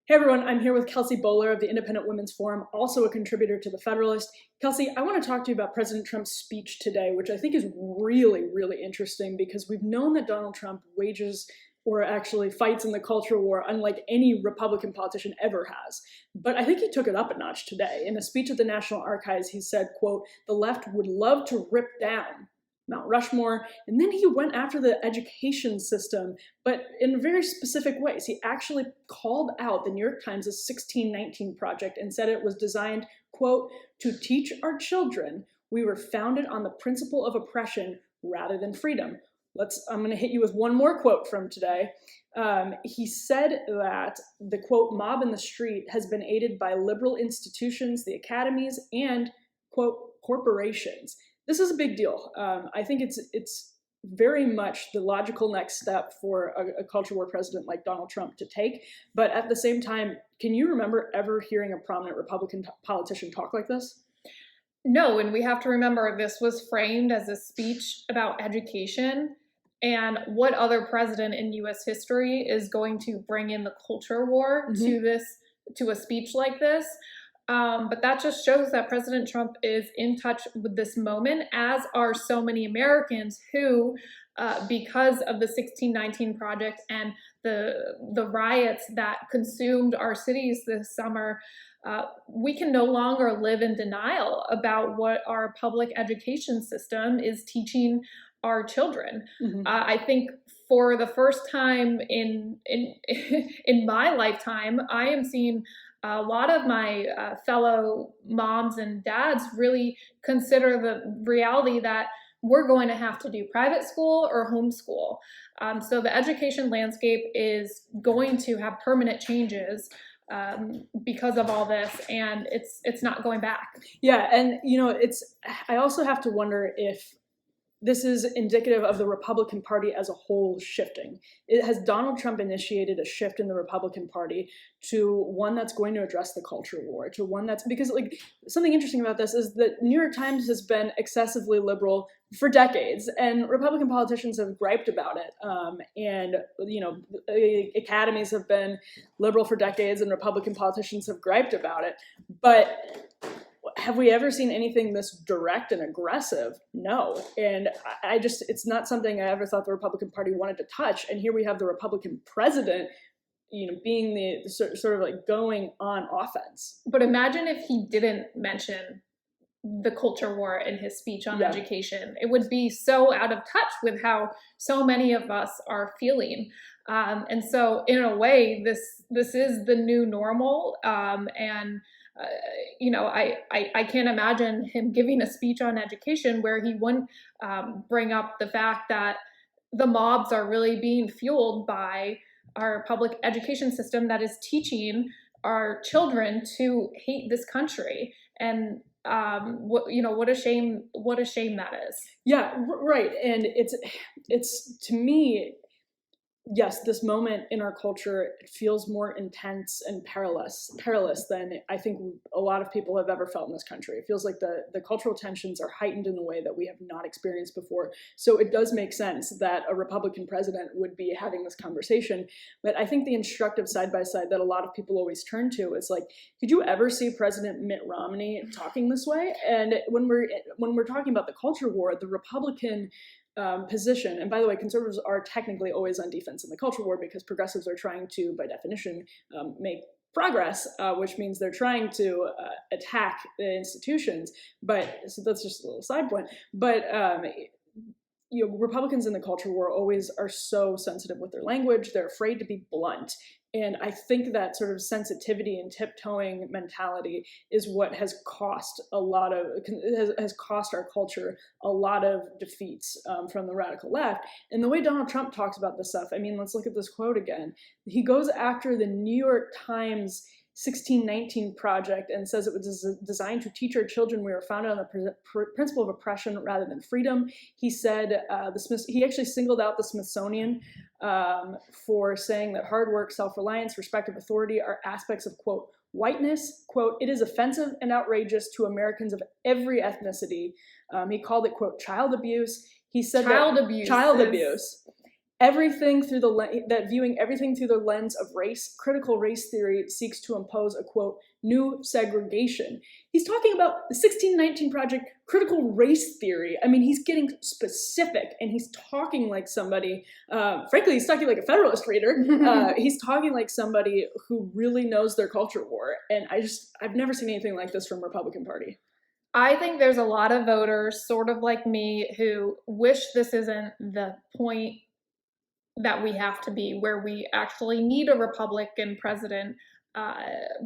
Hey everyone, I'm here with Kelsey Bolar of the Independent Women's Forum, also a contributor to the Federalist. Kelsey, I want to talk to you about President Trump's speech today, which I think is really, really interesting because we've known that Donald Trump wages or actually fights in the culture war unlike any Republican politician ever has. But I think he took it up a notch today. In a speech at the National Archives, he said, quote, "The left would love to rip down Mount Rushmore," and then he went after the education system, but in very specific ways. He actually called out the New York Times' 1619 project and said it was designed, quote, "to teach our children we were founded on the principle of oppression rather than freedom." I'm going to hit you with one more quote from today. He said that the, quote, "mob in the street has been aided by liberal institutions, the academies, and, quote, corporations." This is a big deal. I think it's very much the logical next step for a culture war president like Donald Trump to take. But at the same time, can you remember ever hearing a prominent Republican politician talk like this? No, and we have to remember this was framed as a speech about education. And what other president in U.S. history is going to bring in the culture war to a speech like this? But that just shows that President Trump is in touch with this moment, as are so many Americans who, because of the 1619 project and the riots that consumed our cities this summer, we can no longer live in denial about what our public education system is teaching our children. I think for the first time in my lifetime, I am seeing a lot of my fellow moms and dads really consider the reality that we're going to have to do private school or homeschool. So the education landscape is going to have permanent changes because of all this, and it's not going back. Yeah, and I also have to wonder if this is indicative of the Republican Party as a whole shifting. Has Donald Trump initiated a shift in the Republican Party to one that's going to address the culture war, to one that's, because something interesting about this is that New York Times has been excessively liberal for decades, and Republican politicians have griped about it. Academies have been liberal for decades, and Republican politicians have griped about it. But have we ever seen anything this direct and aggressive? No. And it's not something I ever thought the Republican Party wanted to touch. And here we have the Republican president, being the sort of like going on offense. But imagine if he didn't mention the culture war in his speech on education. It would be so out of touch with how so many of us are feeling. And so in a way, this is the new normal. I can't imagine him giving a speech on education where he wouldn't bring up the fact that the mobs are really being fueled by our public education system that is teaching our children to hate this country. And what a shame that is. Yeah, right. And it's to me, yes, this moment in our culture feels more intense and perilous than I think a lot of people have ever felt in this country. It feels like the cultural tensions are heightened in a way that we have not experienced before. So it does make sense that a Republican president would be having this conversation. But I think the instructive side-by-side that a lot of people always turn to is like, could you ever see President Mitt Romney talking this way? And when we're talking about the culture war, the Republican position, and by the way, conservatives are technically always on defense in the culture war because progressives are trying to, by definition, make progress, which means they're trying to attack the institutions. So that's just a little side point. But Republicans in the culture war always are so sensitive with their language. They're afraid to be blunt. And I think that sort of sensitivity and tiptoeing mentality is what has cost our culture a lot of defeats from the radical left. And the way Donald Trump talks about this stuff, let's look at this quote again. He goes after the New York Times 1619 project and says it was designed to teach our children we were founded on the principle of oppression rather than freedom. He said he actually singled out the Smithsonian for saying that hard work, self-reliance, respect of authority are aspects of, quote, whiteness. Quote, "It is offensive and outrageous to Americans of every ethnicity." He called it, quote, child abuse. He said child abuse. viewing everything through the lens of race, critical race theory seeks to impose a, quote, new segregation. He's talking about the 1619 Project, critical race theory. I mean, he's getting specific, and he's talking like somebody, frankly, he's talking like a Federalist reader. He's talking like somebody who really knows their culture war. And I've never seen anything like this from Republican Party. I think there's a lot of voters, sort of like me, who wish this isn't the point that we have to be, where we actually need a Republican president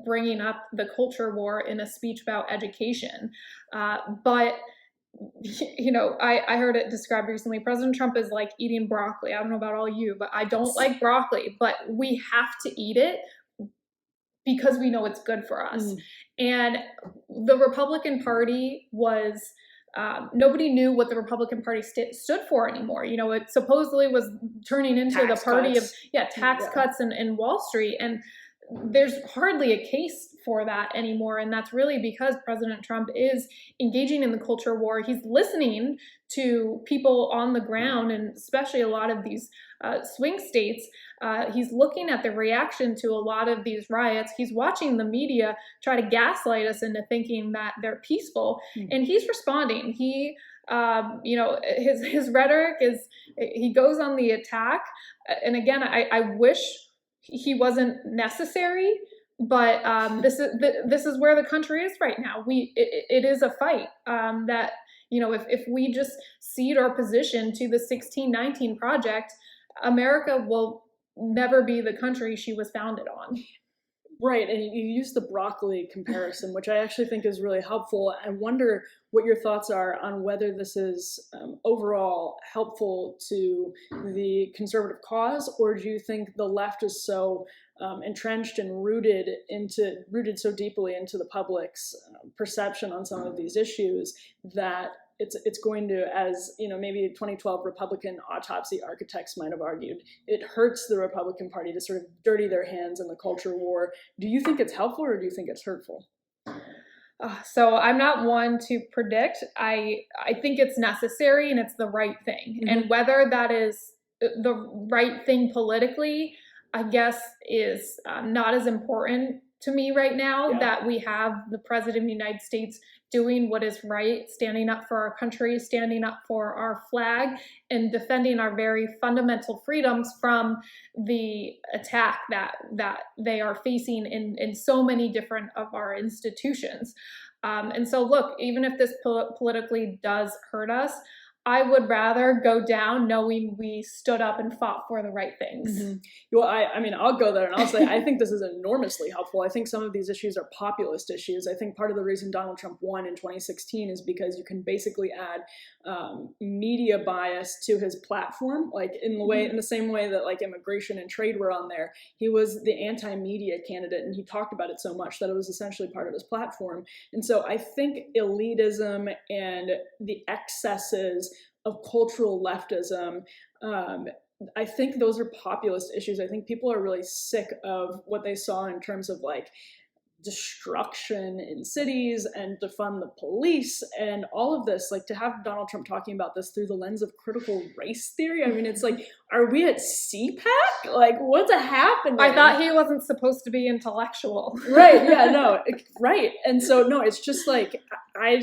bringing up the culture war in a speech about education. But, you know, I heard it described recently. President Trump is like eating broccoli. I don't know about all you, but I don't like broccoli. But we have to eat it because we know it's good for us. And the Republican Party was... nobody knew what the Republican Party stood for anymore. You know, it supposedly was turning into the party of tax cuts and Wall Street. And there's hardly a case for that anymore. And that's really because President Trump is engaging in the culture war. He's listening to people on the ground, and especially a lot of these swing states. He's looking at the reaction to a lot of these riots. He's watching the media try to gaslight us into thinking that they're peaceful, and he's responding. He, you know, his rhetoric is, he goes on the attack. And again, I wish he wasn't necessary, but this is where the country is right now. It is a fight that, you know, if we just cede our position to the 1619 Project, America will never be the country she was founded on. Right, and you use the broccoli comparison, which I actually think is really helpful. I wonder what your thoughts are on whether this is overall helpful to the conservative cause, or do you think the left is so entrenched and rooted so deeply into the public's perception on some of these issues that it's going to, as you know, maybe 2012 Republican autopsy architects might have argued, it hurts the Republican Party to sort of dirty their hands in the culture war. Do you think it's helpful, or do you think it's hurtful? So I'm not one to predict. I think it's necessary and it's the right thing. And whether that is the right thing politically, I guess, is not as important to me right now. That we have the President of the United States doing what is right, standing up for our country, standing up for our flag, and defending our very fundamental freedoms from the attack that they are facing in so many different of our institutions. And so, look, even if this politically does hurt us, I would rather go down knowing we stood up and fought for the right things. Well, I mean, I'll go there and I'll say I think this is enormously helpful. I think some of these issues are populist issues. I think part of the reason Donald Trump won in 2016 is because you can basically add media bias to his platform, like in the same way that like immigration and trade were on there. He was the anti-media candidate, and he talked about it so much that it was essentially part of his platform. And so I think elitism and the excesses of cultural leftism, I think those are populist issues. I think people are really sick of what they saw in terms of like destruction in cities and defund the police and all of this. Like, to have Donald Trump talking about this through the lens of critical race theory, I mean, it's like, are we at CPAC? Like, what's happening? I thought he wasn't supposed to be intellectual. Right, yeah, no, right. And so, no, it's just like, I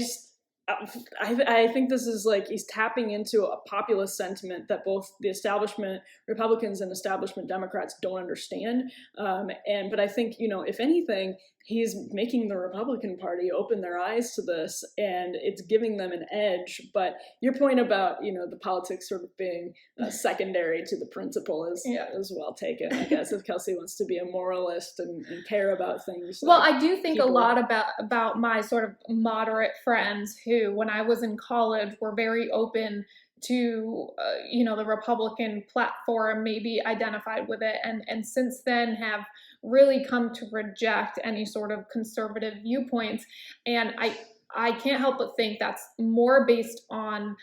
think this is like he's tapping into a populist sentiment that both the establishment Republicans and establishment Democrats don't understand. But I think, you know, if anything, he's making the Republican Party open their eyes to this, and it's giving them an edge. But your point about, you know, the politics sort of being secondary to the principle is well taken, I guess, if Kelsey wants to be a moralist and care about things. Well, I do think a lot about my sort of moderate friends who, when I was in college, were very open to, you know, the Republican platform, maybe identified with it, and since then have really come to reject any sort of conservative viewpoints. And I can't help but think that's more based on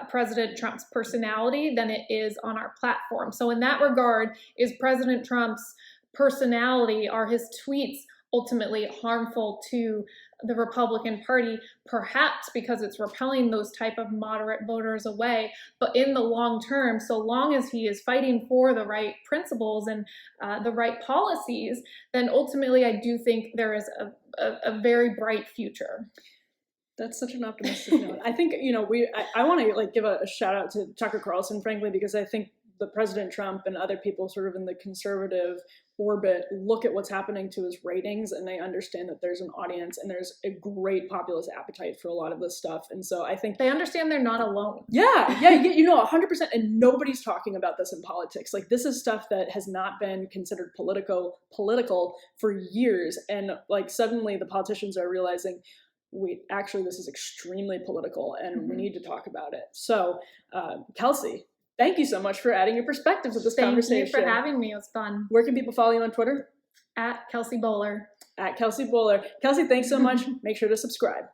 President Trump's personality than it is on our platform. So in that regard, is President Trump's personality, are his tweets ultimately harmful to the Republican Party, perhaps because it's repelling those type of moderate voters away. But in the long term, so long as he is fighting for the right principles and the right policies, then ultimately I do think there is a very bright future. That's such an optimistic note. I think, I want to give a shout out to Tucker Carlson, frankly, because I think the President Trump and other people sort of in the conservative orbit look at what's happening to his ratings, and they understand that there's an audience and there's a great populist appetite for a lot of this stuff. And so I think they understand they're not alone. Yeah, 100%. And nobody's talking about this in politics. This is stuff that has not been considered political for years. And suddenly the politicians are realizing, wait, actually, this is extremely political and we need to talk about it. So, Kelsey, thank you so much for adding your perspective to this conversation. Thank you for having me. It was fun. Where can people follow you on Twitter? @Kelsey Bolar. @Kelsey Bolar. Kelsey, thanks so much. Make sure to subscribe.